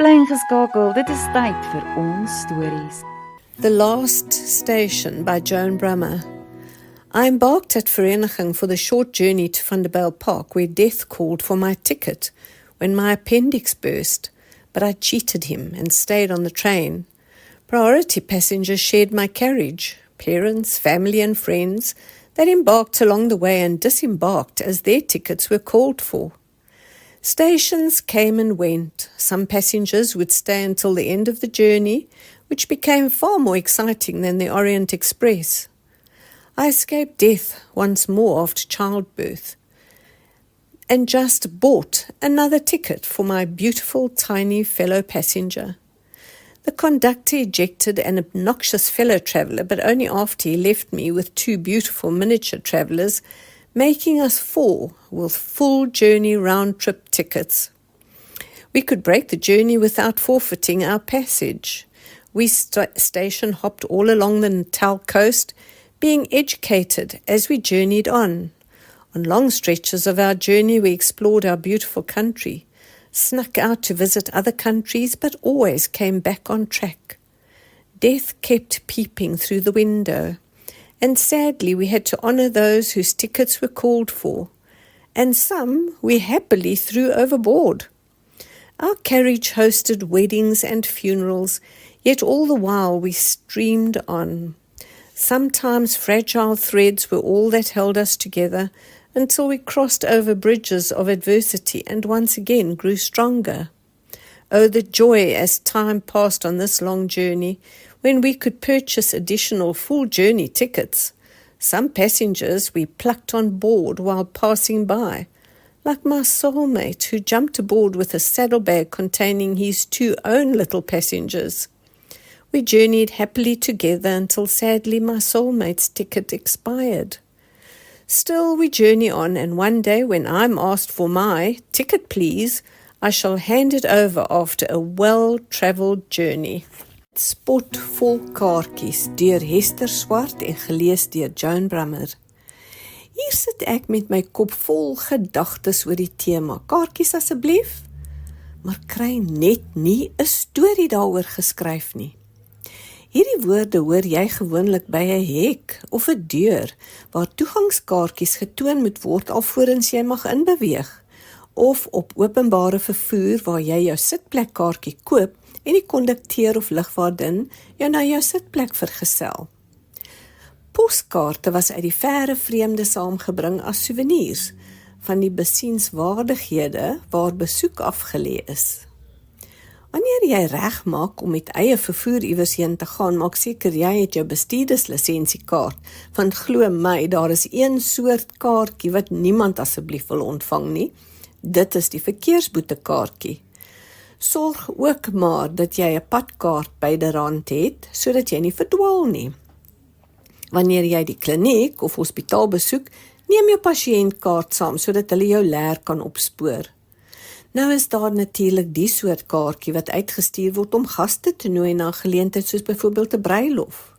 Bly ingeskakel, dit is tyd vir ons stories. The Last Station by Joan Brummer. I embarked at Vereniging for the short journey to Vanderbijl Park, where Death called for my ticket when my appendix burst, but I cheated him and stayed on the train. Priority passengers shared my carriage, parents, family and friends that embarked along the way and disembarked as their tickets were called for. Stations came and went. Some passengers would stay until the end of the journey, which became far more exciting than the Orient Express. I escaped death once more after childbirth and just bought another ticket for my beautiful tiny fellow passenger. The conductor ejected an obnoxious fellow traveller, but only after he left me with two beautiful miniature travellers, making us four with full journey round-trip tickets. We could break the journey without forfeiting our passage. We station hopped all along the Natal coast, being educated as we journeyed on. On long stretches of our journey, we explored our beautiful country, snuck out to visit other countries, but always came back on track. Death kept peeping through the window, and sadly we had to honour those whose tickets were called for, and some we happily threw overboard. Our carriage hosted weddings and funerals, yet all the while we streamed on. Sometimes fragile threads were all that held us together until we crossed over bridges of adversity and once again grew stronger. Oh, the joy as time passed on this long journey, when we could purchase additional full journey tickets. Some passengers we plucked on board while passing by, like my soulmate who jumped aboard with a saddlebag containing his two own little passengers. We journeyed happily together until sadly my soulmate's ticket expired. Still we journey on, and one day when I'm asked for my ticket please, I shall hand it over after a well-travelled journey. Spot vol kaartjies deur Hester Swart en gelees deur Joan Brummer. Hier sit ek met my kop vol gedagtes oor die tema. Kaartjies asseblief, maar kry net nie 'n storie daaroor geskryf nie. Hierdie woorde hoor jy gewoonlik by 'n hek of 'n deur waar toegangskaartjies getoon moet word alvorens jy mag inbeweeg, of op openbare vervoer waar jy jou sitplekkaartjie koop en die kondukteur of lugvaardin jou na jou sitplek vergesel. Poskaarte was uit die verre vreemde saamgebring as souvenirs van die besienswaardighede waar besoek afgelê is. Wanneer jy reg maak om met eie vervoer iewers heen te gaan, maak seker jy het jou bestuurderslisiensiekaart, want glo my, daar is een soort kaartjie wat niemand asseblief wil ontvang nie. Dit is die verkeersboetekaartjie. Sorg ook maar dat jy 'n padkaart byderhand het, sodat jy nie verdwaal nie. Wanneer jy die kliniek of hospitaal besoek, neem jou pasiëntkaart saam, sodat hulle jou leer kan opspoor. Nou is daar natuurlik die soort kaartjie wat uitgestuur word om gaste te nooi na 'n geleentheid soos byvoorbeeld 'n bruilof.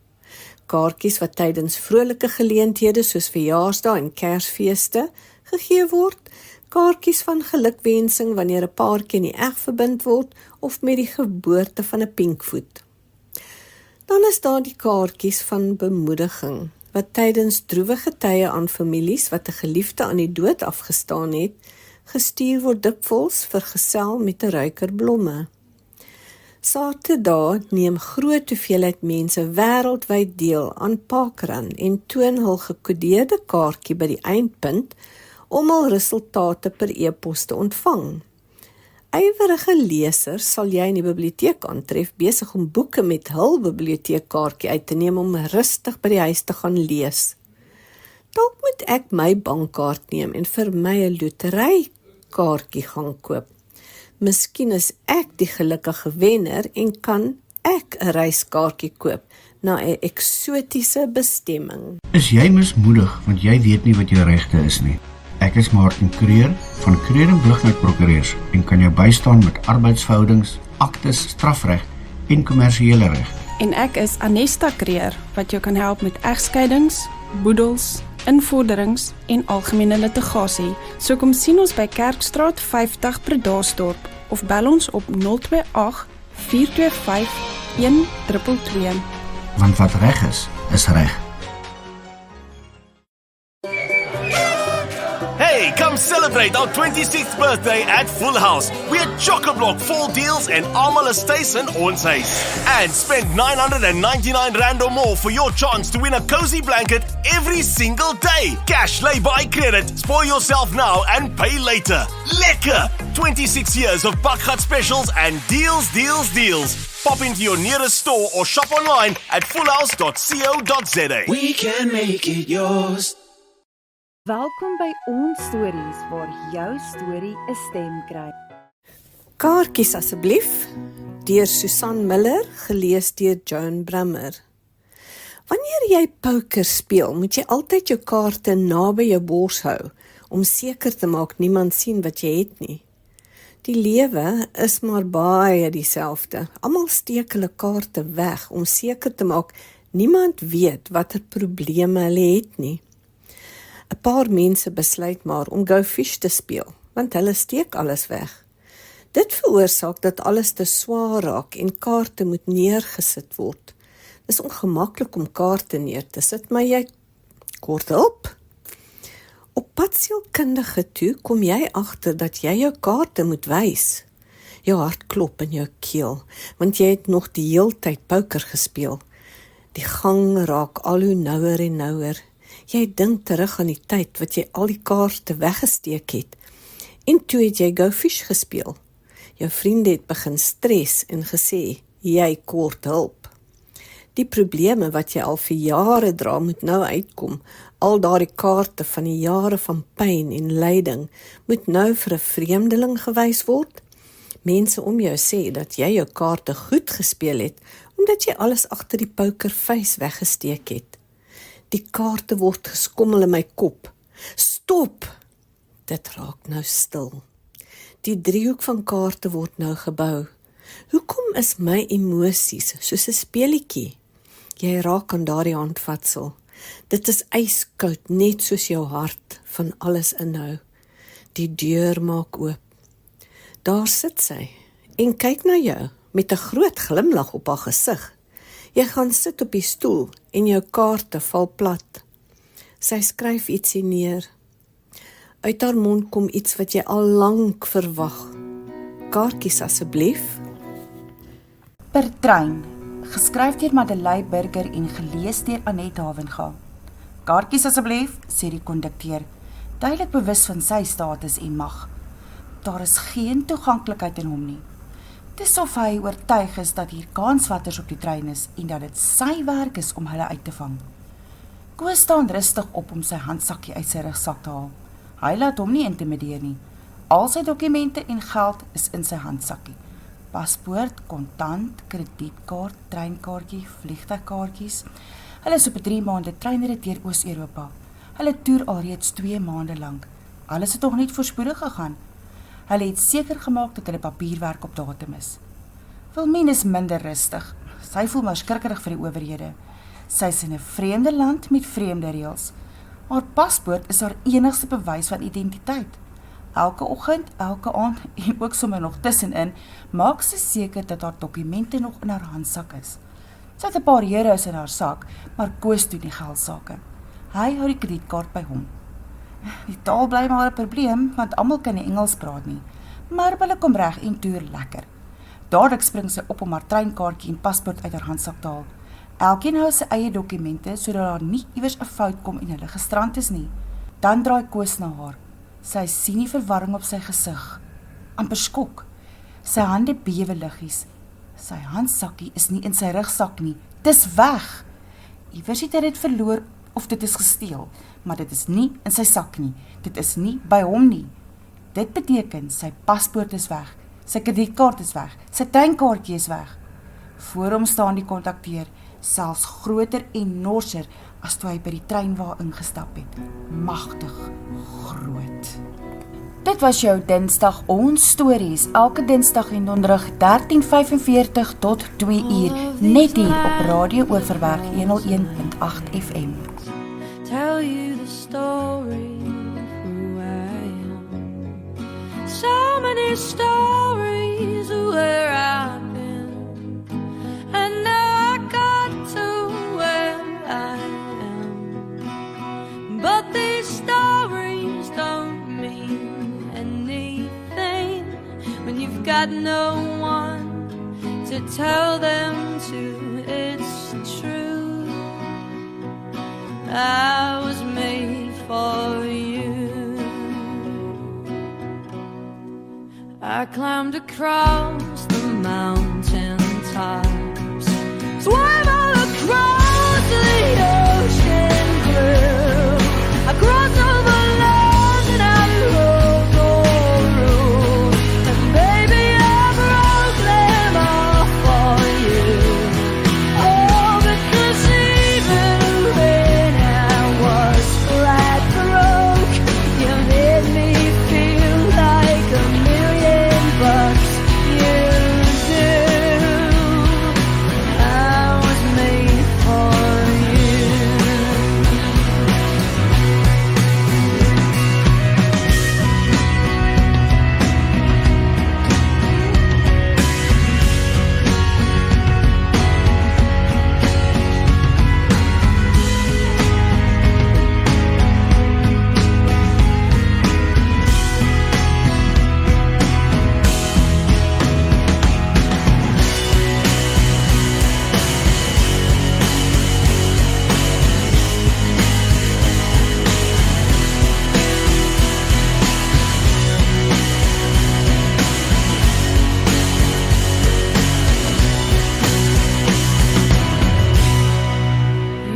Kaartjies wat tydens vrolike geleenthede soos verjaarsdae en Kersfeeste gegee word, kaartjies van gelukwensing wanneer 'n paartjie in die eg verbind word of met die geboorte van 'n pinkvoet. Dan is daar die kaartjies van bemoediging, wat tydens droewige tye aan families wat 'n geliefde aan die dood afgestaan het, gestuur word dikwels vergesel met 'n ruiker blomme. Saterdag neem groot hoeveelheid mense wêreldwyd deel aan parkrun en toon hul gekodeerde kaartjie by die eindpunt om hul resultate per e-pos te ontvang. Ywerige lesers sal jy in die biblioteek aantref besig om boeke met hul biblioteekkaartjie uit te neem om rustig by die huis te gaan lees. Dalk moet ek my bankkaart neem en vir my 'n loterykaartjie gaan koop. Miskien is ek die gelukkige wenner en kan ek 'n reiskaartjie koop na 'n eksotiese bestemming. Is jy mismoedig want jy weet nie wat jou regte is nie? Ek is Martin Kreer van Kreer en Blighnout Prokureurs en kan jou bystaan met arbeidsverhoudings, aktes, strafreg en kommersiële reg. En ek is Anesta Kreer wat jou kan help met egskeidings, boedels, invorderings en algemene litigasie. So kom sien ons by Kerkstraat 50 Bredasdorp of bel ons op 028 425 1222. Want wat reg is reg. Hey, come celebrate our 26th birthday at Full House. We're chock-a-block fall deals and almal stays in ons huis. And spend R999 or more for your chance to win a cozy blanket every single day. Cash lay by credit. Spoil yourself now and pay later. Lekker! 26 years of Bakgat specials and deals. Pop into your nearest store or shop online at fullhouse.co.za. We can make it yours. Welkom by Ons Stories waar jou storie 'n stem kry. Kaartjies asseblief, deur Susan Miller, gelees deur Joan Brummer. Wanneer jy poker speel, moet jy altyd jou kaarte naby jou bors hou, om seker te maak niemand sien wat jy het nie. Die lewe is maar baie dieselfde. Almal steek hulle kaarte weg, om seker te maak niemand weet watter probleme hulle het nie. 'n Paar mense besluit maar om Go Fish te speel, want hulle steek alles weg. Dit veroorsaak dat alles te swaar raak en kaarte moet neergesit word. Dis ongemaklik om kaarte neer te sit, maar jy kort hulp. Op pad sielkundige toe kom jy agter dat jy jou kaarte moet wys. Jou hart klop in jou keel, want jy het nog die heeltyd poker gespeel. Die gang raak al hoe nouer en nouer. Jy dink terug aan die tyd wat jy al die kaarte weggesteek het. En toe het jy Go Fish gespeel. Jou vriende het begin stres en gesê, jy kort hulp. Die probleme wat jy al vir jare dra moet nou uitkom. Al daardie kaarte van die jare van pyn en lyding moet nou vir 'n vreemdeling gewys word. Mense om jou sê dat jy jou kaarte goed gespeel het, omdat jy alles agter die pokerface weggesteek het. Die kaarte word geskommel in my kop. Stop! Dit raak nou stil. Die driehoek van kaarte word nou gebou. Hoekom is my emosies soos 'n speelietjie? Jy raak aan daardie handvatsel. Dit is ijskoud, net soos jou hart van alles inhou. Die deur maak oop. Daar sit sy en kyk na jou met 'n groot glimlag op haar gesig. Jy gaan sit op die stoel en jou kaarte val plat. Sy skryf ietsie neer. Uit haar mond kom iets wat jy al lank verwag. Kaartjies asseblief. Per trein, geskryf deur Madeleine Burger en gelees deur Annette Havenga. Kaartjies asseblief, sê die kondukteur, duidelik bewus van sy status en mag. Daar is geen toeganklikheid in hom nie. Dis of hy oortuig is dat hier kanswatters op die trein is en dat dit sy werk is om hulle uit te vang. Koos staan rustig op om sy handsakkie uit sy rugsak te haal. Hy laat hom nie intimideer nie. Al sy dokumente en geld is in sy handsakkie. Paspoort, kontant, kredietkaart, treinkaartjie, vliegtuigkaartjies. Hulle is op 'n 3 maande treinrit deur Oos-Europa. Hulle toer alreeds 2 maande lank. Alles het nog niet voorspoedig gegaan. Hulle het seker gemaak dat hulle papierwerk op datum is. Wilmien is minder rustig. Sy voel maar skrikkerig vir die owerhede. Sy is in 'n vreemde land met vreemde reëls. Haar paspoort is haar enigste bewys van identiteit. Elke oggend, elke aand en ook sommer nog tussenin, maak sy seker dat haar dokumente nog in haar handsak is. Sy het 'n paar euros in haar sak, maar Koos doen die geldsake. Hy hou die kredietkaart by hom. Die taal bly maar 'n probleem, want almal kan nie Engels praat nie, maar hulle kom reg en toer lekker. Dadelik spring sy op om haar treinkaartjie en paspoort uit haar handsak te haal. Elkeen hou sy eie dokumente, sodat daar nie iewers 'n fout kom en hulle gestrand is nie. Dan draai Koos na haar. Sy sien die verwarring op sy gesig. Amper skok. Sy hande bewe liggies. Sy handsakkie is nie in sy rugsak nie. Dis weg. Iewers het hy dit verloor of dit is gesteel, maar dit is nie in sy sak nie. Dit is nie by hom nie. Dit beteken sy paspoort is weg, sy kredietkaart is weg, sy treinkaartjie is weg. Voor hom staan die kondukteur, selfs groter en norser as toe hy by die treinwa ingestap het. Magtig groot. Dit was jou Dinsdag Ons Stories, elke Dinsdag en Donderdag 13:45 tot 2 uur, net hier op Radio Oorverberg 101.8 FM. Tell you the story of who I am. So many stories memories of where I've been, and now I got to where I am. But these stories don't mean anything when you've got no one to tell them to. It's true, I was made for you. I climbed across the mountain tops, swam all across the ocean blue. I crossed over land and I rode all road, and baby I broke them all for you. Oh, because even when I was flat broke, you made me feel like $1 million. You do. I was made for you.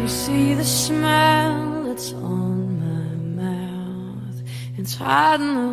You see the smile that's on my mouth, it's hiding the